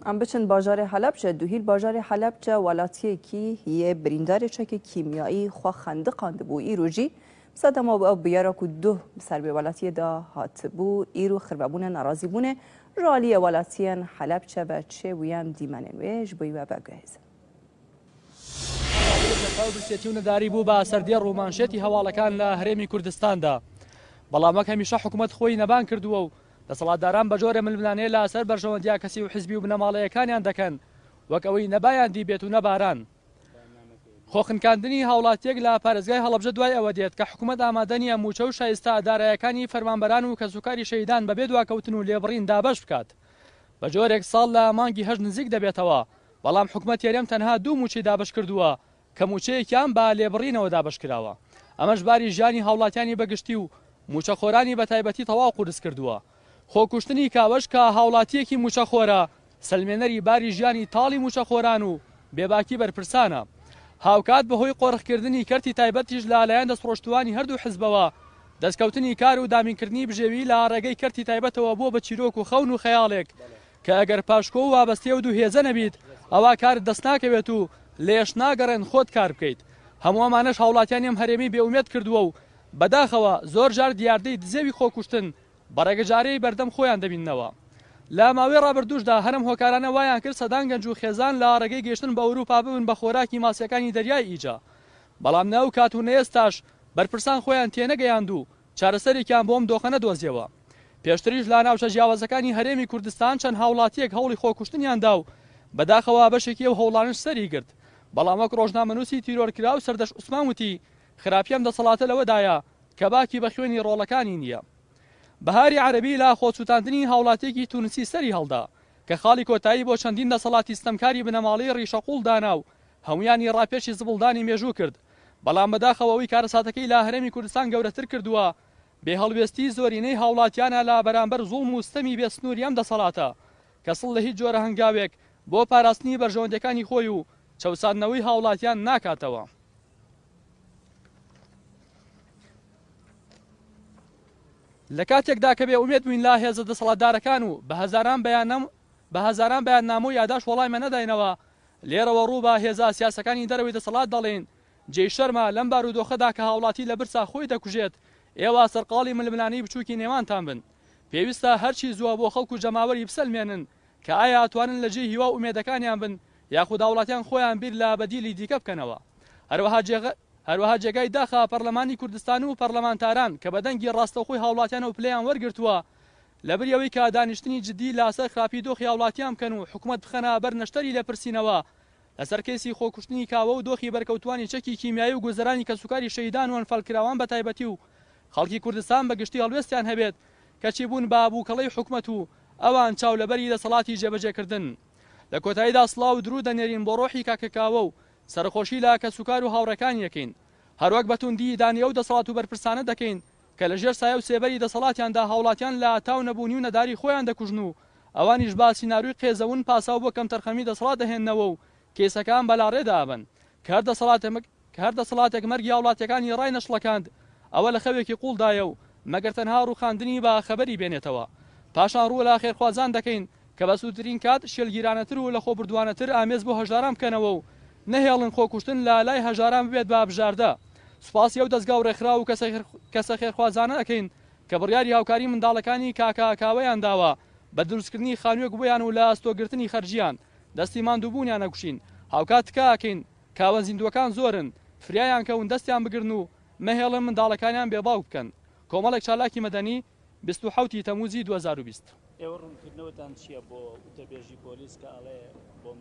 ام بچن باجار حلب چه دوهیل باجار حلب چه ولاتی کی یه بریندار چک کیمیایی خو خندقاند بو ایروجی صدم او بیارا کو دو سر به ولاتی دا هات بو ایرو خربابون ناراضی بونه رالی ولاتیان حلب چه بچه ویان دیمنن ویج بوی و بگهز برسێتیونە داری بوو بە سەردی ڕوومانشێتی هەواڵەکان لە هەرێمی کوردستاندا بەڵامەک هەمیشە حکوومەت خۆی نەبان کردووە و دەسەڵاتداران بە جۆرە ململانەیە لەسەر بەرژەوەندیا کەسی و حزبی و بنەماڵەیەکانیان دەکەن وەک ئەوەی نەبایان دیبێت و نەباران خۆخنکاندنی هاوڵاتیەک لە پارێزگای هەڵەبجە دوای ئەوە دێت کە حکوومەت ئامادەنیە موچە و شایستە دارایەکانی فەرمانبەران و کەسوکاری شەیدان بەبێ دواکەوتن و لێبڕین دابەش بکات بە جۆرێک ساڵ لە مانگی هەژ نزیک دەبێتەوە بەڵام حکوومەت یاریەم تەنها دوو موچەی دابش کردووە کە موچەیەکیان بە لێبڕینەوە دابش کراوە ئەمەش باری ژیانی هاوڵاتیانی بەگشتی و موچەخۆرانی بە تایبەتی تەواو قورس کردووە خۆکوشتنی کاوەش کە هاوڵاتیەکی موچەخۆرە سلمێنەری باری ژیانی تاڵی موچەخۆران و بێباکی بەرپرسانە هاوکات بەهۆی قۆڕخکردنی کەرتی تایبەتیش لەلایەن دەستڕۆشتوانی هەردوو حزبەوە دەستکەوتنی کار و دامینکردنی بژێوی لە ڕێگەی کەرتی تایبەتەوە بۆ بە چیرۆک و خەون و خەیاڵێک کە ئەگەر پاشکۆ و وابەستێ و دوو هێزە نەبیت ئەوا کارت دەست ناکەوێت و لێش ناگەڕێن خۆت کار بکەیت هەموو ئەمانەش هاوڵاتیانیم هەرێمی بێئومێد کردووە و بەداخەوە زۆر جار دیاردەی دزێوی خۆکوشتن بەڕێگەجارەی بەردەم خۆیان دەبینەوە لە ماوەی ڕابردووشدا هەرم هۆکارانە وایان کرد سەدان گەنج و خێزان لە ڕێگەی گەشتن بە ئەوروپا ببن بە خۆراکی ماسیەکانی دەریای ئیجا بەڵام ناو کات و نەئێستاش بەرپرسان خۆیان تێنەگەیاند و چارەسەرێکیان بۆم دۆخەنە دۆزیەوە پێشتریش لا ناوچە جیاوازەکانی هەرێمی کوردستان چەند هاوڵاتیەک هەوڵی خۆکوشتنیاندا و بەداخەوە بەشێکی ئەو هەوڵانش سەری گرت بەڵام وەک ڕۆژنامەنووسی تیرۆرکرا و سەردەش عوسمان وتی خراپیەم دەسەڵاتە لەوەدایە کە باکی بە خوێنی ڕۆڵەکانی نییە بەهاری عەرەبی لە خۆچوتاندنی هاوڵاتیەکی تونسی سەری هەڵدا کە خاڵی کۆتایی بۆ چەندین دەسەڵاتی ستەمکاری بنەماڵەی ڕیشەقوڵ دانا و هەمویانی ڕاپێشی زبڵدانی مێژوو کرد بەڵام بەداخەوەی کارەساتەکەی لە هەرێمی کوردستان گەورەتر کردووە بێ هەڵوێستی زۆرینەی هاوڵاتیانە لە بەرامبەر زوڵم و ستەمی بێسنووری ئەم دەسەڵاتە کە سڵ لە هیچ جۆرە هەنگاوێک بۆ پاراستنی بەرژەوەندەکانی خۆی و چەوساندنەوەی هاوڵاتیان ناکاتەوە لە کاتێکدا کە بێ ئومێد بووین لا هێزە دەسەڵاتدارەکان و بە هەزاران بەیاننامە و یاداش وەڵامە نەداینەوە لێرەوە ڕوو بە هێزە سیاسەکانی دەرەوەی دەسەڵات دەڵێن جێی شەرمە لەم بارودۆخەدا کە هاوڵاتی لە برسا خۆی دەکوژێت ئێوە سەرقاڵی ململانی بچووکی نێوانتان بن پێویستە هەرچی زووە بۆ خەڵک و جەماوەری بسەلمێنن کە ئایا ئەتوانن لە جێ هیوا ئومێدەکانیان بن یاخود هاوڵاتیان خۆیان بیر لە بەدیلی دیکە بکەنەوە هەروەها جێگای داخە پەرلەمانی کوردستان و پەرلەمانتاران کە بەدەنگی ڕاستەوخۆی هاوڵاتیان و پلەیان وەرگرتووە لەبەریەوەی کە دانیشتنی جدی لاسەر خراپی دۆخی هاوڵاتیان بکەن و حکوومەت بخەنە بەر نەشتەری لەپرسینەوە لەسەر کەسی خۆکوشتنی کاوە و دۆخی بەرکەوتوانی چەکی کیمیایی و گوزەرانی کەسوکاری شەیدان و ئەنفەڵکراوان بە تایبەتی و خەڵکی کوردستان بەگشتی هەڵوێستیان هەبێت کەچی بوون بە بووکەڵەی حکوومەت و ئەوان چاولەبەری دەسەڵاتی جێبەجێکردن لە کۆتاییدا سڵاو و درود دەنێرین بۆ ڕۆحی کاکەکاوە و سەرخۆشی لە کەسوکار و هاوڕەکان یەکەین هەروەک بەتوندی دانیە و دەسەڵات و بەرپرسانە دەکەین کە لەژێر سایە و سێبەری دەسەڵاتیاندا هاوڵاتیان لە تاو نەبوونی و نەداری خۆیان دەکوژن و ئەوانیش باسی ناروی قێزەون پاساو بۆ کەم تەرخەمی دەسەڵات دەهێننەوە و کێسەکان بەلاڕێدابن کە هەر دەسەڵاتێک مەرگی هاوڵاتیەکانی ڕای نەشڵەکاند ئەوە لە خەوێکی قوڵدایە و مەگەر تەنها ڕووخاندنی بە خەبەری بێنێتەوە پاشان ڕوو لە خێرخوازان دەکەین کە بە سووترین کات شێلگیرانەتر و لە خۆبردووانەتر ئامێز بۆ هەژاران بکەنەوە و نەهێڵن خۆکوشتن لە لای هەژاران ببێت بە بژاردە سوپاسی ئەو دەستگا و ڕێکخرا و کەسە خێرخوازانە دەکەین کە بڕیاری هاوکاری منداڵەکانی کاکاکاوەیان داوە بە دروستکردنی خانوویەک بۆیان و لە ئەستۆگرتنی خەرجیان دەستی ماندووبوونیان نەکوشین هاوکات تکاکەین کاوە زیندوەکان زۆرن فریایان کەون دەستیان بگرن و مەهێڵن منداڵەکانیان بێباو بکەن کۆمەڵێک چالاکی مەدەنی 27 تەموزی 2020 ئێوە ڕوونکردنەوەتان چییە بۆ وتەبێژی پۆلیس کە ئەڵێ بۆم